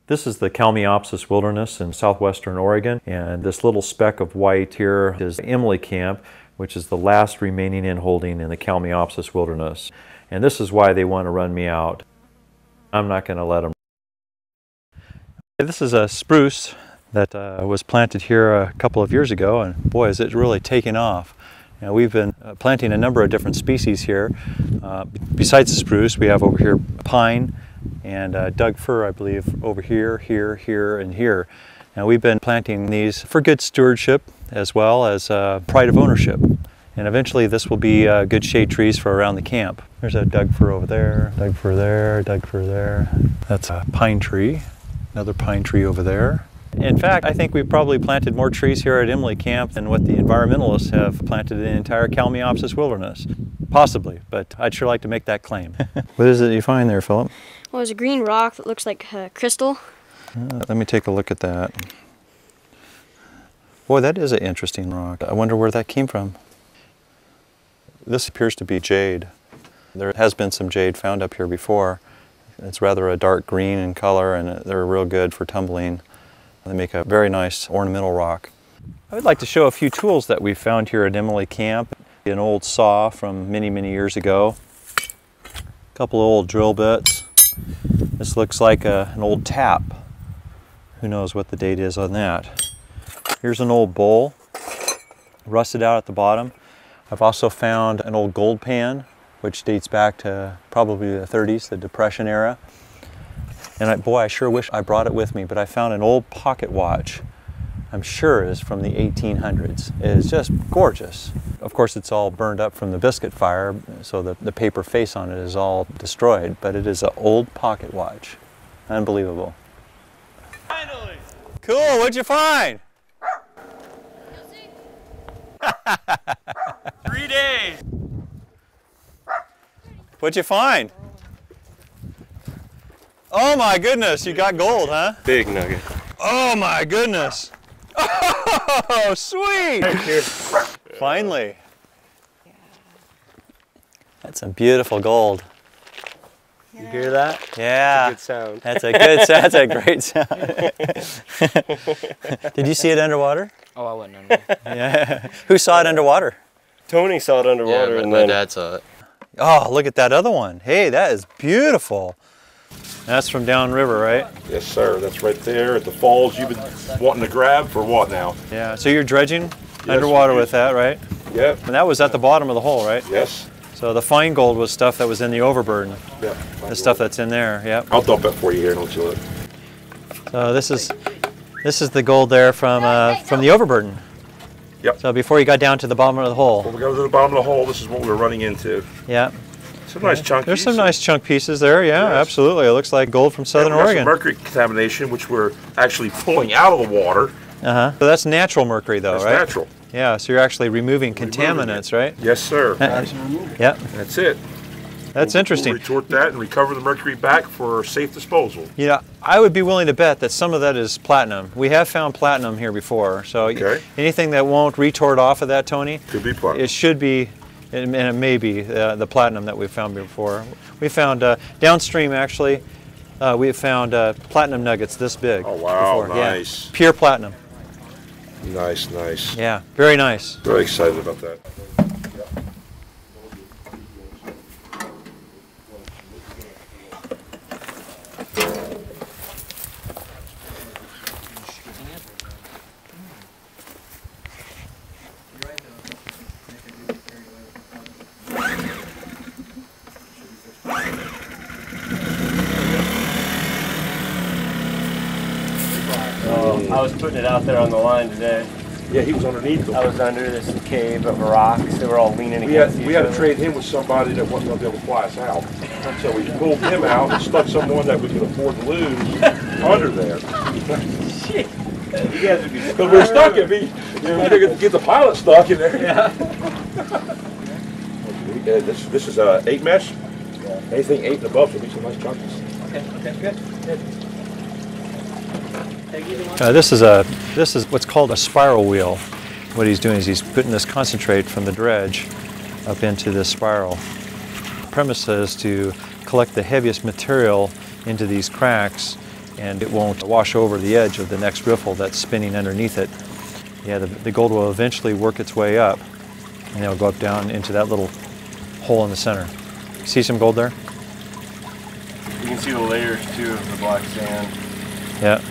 This is the Kalmiopsis wilderness in southwestern Oregon, and this little speck of white here is Emily Camp, which is the last remaining inholding in the Kalmiopsis wilderness. And this is why they want to run me out. I'm not going to let them. This is a spruce that was planted here a couple of years ago, and boy, is it really taken off. Now, we've been planting a number of different species here. Besides the spruce, we have over here pine and Doug fir, I believe, over here, here, and here. Now, we've been planting these for good stewardship as well as pride of ownership. And eventually this will be good shade trees for around the camp. There's a Doug fir over there, Doug fir there, Doug fir there. That's a pine tree, another pine tree over there. In fact, I think we've probably planted more trees here at Emily Camp than what the environmentalists have planted in the entire Kalmiopsis wilderness. Possibly, but I'd sure like to make that claim. What is it you find there, Philip? Well, there's a green rock that looks like crystal. Let me take a look at that. Boy, that is an interesting rock. I wonder where that came from. This appears to be jade. There has been some jade found up here before. It's rather a dark green in color, and they're real good for tumbling. They make a very nice ornamental rock. I would like to show a few tools that we found here at Emily Camp. An old saw from many, many years ago. A couple of old drill bits. This looks like an old tap. Who knows what the date is on that. Here's an old bowl, rusted out at the bottom. I've also found an old gold pan, which dates back to probably the 30s, the Depression era. And boy, I sure wish I brought it with me, but I found an old pocket watch. I'm sure is from the 1800s. It is just gorgeous. Of course, it's all burned up from the biscuit fire, so the paper face on it is all destroyed, but it is an old pocket watch. Unbelievable. Finally! Cool, what'd you find? 3 days. What'd you find? Oh my goodness, you got gold, huh? Big nugget. Oh my goodness. Oh, sweet. Thank you. Finally. That's some beautiful gold. You hear that? Yeah. That's a good sound. That's a good sound. That's a great sound. Did you see it underwater? Oh, I wasn't under. Yeah. Who saw it underwater? Tony saw it underwater, Yeah, and my then dad saw it. Oh, look at that other one. Hey, that is beautiful. That's from downriver, right? Yes, sir. That's right there at the falls you've been wanting to grab for what now? Yeah. So you're dredging underwater with that, right? Yep. And that was at the bottom of the hole, right? Yes. So the fine gold was stuff that was in the overburden. Yep. The stuff that's in there. Yep. I'll dump that for you here, don't you let. So this is the gold there from the overburden. Yep. So before you got down to the bottom of the hole. When we go to the bottom of the hole, this is what we were running into. Yeah. Some nice chunk There's pieces. some nice chunk pieces there. Yeah, Yes. absolutely. It looks like gold from Southern we got Oregon. some mercury contamination, which we're actually pulling out of the water. So that's natural mercury, though, That's right? natural. Yeah. So you're actually removing contaminants, right? Yes, sir. Yep. That's it. That's interesting. We'll retort that and recover the mercury back for safe disposal. You know, I would be willing to bet that some of that is platinum. We have found platinum here before, so anything that won't retort off of that, Tony, Could be platinum. it should be, and it may be the platinum that we found before. We found downstream, actually, we have found platinum nuggets this big. Oh, wow, before. nice. Yeah. Pure platinum. Nice, nice. Yeah, very nice. Very excited about that. I was putting it out there on the line today. Yeah, he was underneath them. I was under this cave of rocks. They were all leaning against each other. We had to trade him with somebody that wasn't going to be able to fly us out. So we pulled him out and stuck someone that we could afford to lose under there. Shit. You guys would be Because we're stuck in me. We figured to get the pilot stuck in there. Yeah. This is 8 mesh. Yeah. Anything 8 and above will be some nice chunkies. Okay, good. This is what's called a spiral wheel. What he's doing is he's putting this concentrate from the dredge up into this spiral. The premise is to collect the heaviest material into these cracks and it won't wash over the edge of the next riffle that's spinning underneath it. Yeah, the gold will eventually work its way up, and it'll go up down into that little hole in the center. See some gold there? You can see the layers too of the black sand. Yeah.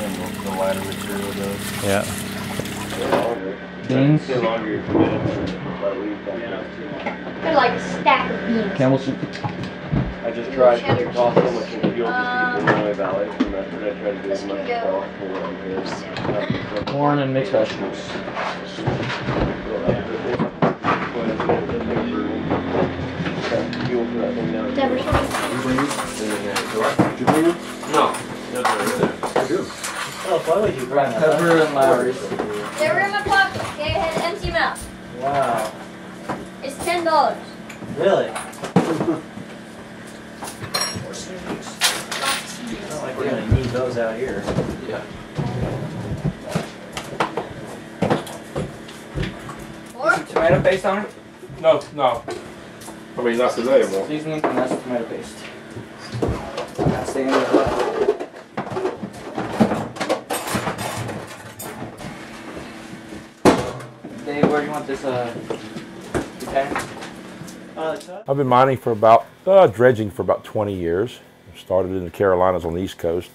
And the lighter material does. Yeah. Beans. They're like a stack of beans. Campbell soup. I just tried to toss so much in the field just to keep the Illinois Valley, and that's what I try to do as much as possible. Corn and mixed vegetables. No. Pepper and Lowry's. They were in my pocket. They had an empty mouth. Wow. It's $10. Really? Like we're gonna need those out here. Yeah. Or Tomato paste on it? No, no. I mean, not today, it won't. Seasoning and that's tomato paste. That's the end of it. Dave, where do you want this container? I've been mining for about, dredging for about 20 years. Started in the Carolinas on the East Coast.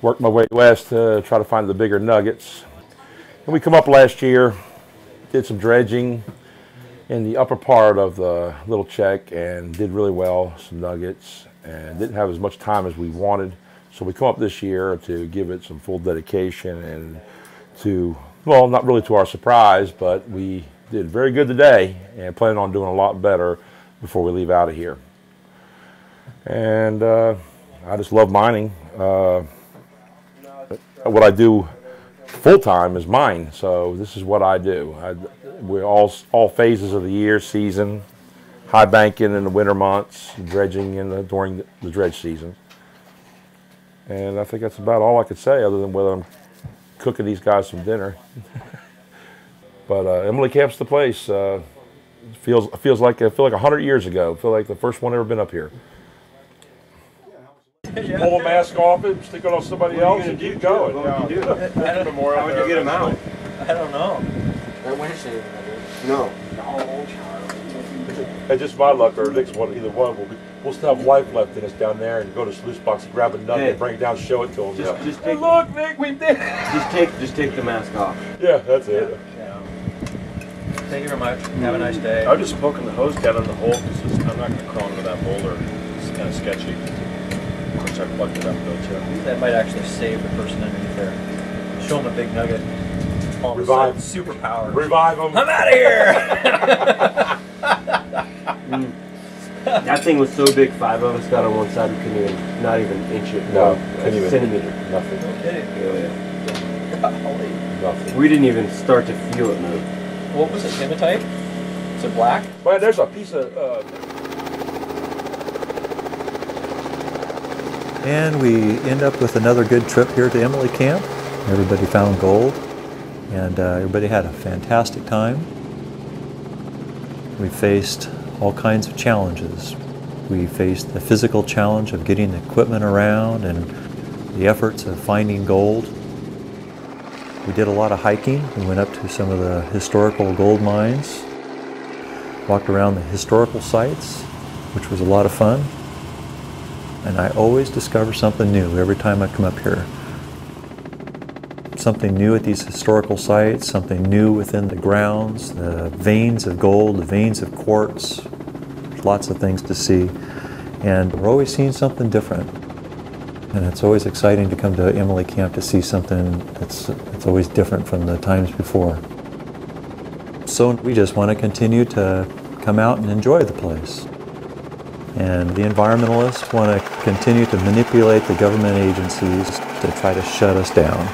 Worked my way west to try to find the bigger nuggets. And we come up last year, did some dredging in the upper part of the Little Check and did really well, some nuggets, and didn't have as much time as we wanted. So we come up this year to give it some full dedication and to, well, not really to our surprise, but we did very good today and plan on doing a lot better before we leave out of here. And I just love mining. What I do full-time is mine, so this is what I do. We're all phases of the year, season, high banking in the winter months, dredging during the dredge season. And I think that's about all I could say other than whether I'm cooking these guys some dinner. But Emily Camp's the place. Feels like 100 years ago. I feel like the first one ever been up here. Pull a mask off it, stick it on somebody else, and keep going. How would you get them out? I don't know. That winter season, No. It's just my luck, or Nick's one, either one. We'll still have life left in us down there, and go to sluice box and grab a nugget, and bring it down, show it to them. Just Hey, take, look, Nick, we did. just take the mask off. Yeah, that's it. Thank you very much. Have a nice day. I'm just poking the hose down in the hole because I'm not going to crawl into that boulder. It's kind of sketchy. Of course, I plugged it up though too. That might actually save the person underneath there. Show them a big nugget. All of a Revive. sudden, superpower. Revive them. I'm out of here! That thing was so big, 5 of us got on one side, we couldn't even, not even inch it. No, a couldn't even. centimeter. Nothing. Okay. Golly. Nothing. We didn't even start to feel it move. What was it? Hematite? Is it black? But there's a piece of. And we end up with another good trip here to Emily Camp. Everybody found gold, and everybody had a fantastic time. We faced all kinds of challenges. We faced the physical challenge of getting the equipment around and the efforts of finding gold. We did a lot of hiking. We went up to some of the historical gold mines, walked around the historical sites, which was a lot of fun. And I always discover something new every time I come up here. Something new at these historical sites, something new within the grounds, the veins of gold, the veins of quartz, lots of things to see. And we're always seeing something different. And it's always exciting to come to Emily Camp to see something that's always different from the times before. So we just want to continue to come out and enjoy the place. And the environmentalists want to continue to manipulate the government agencies to try to shut us down.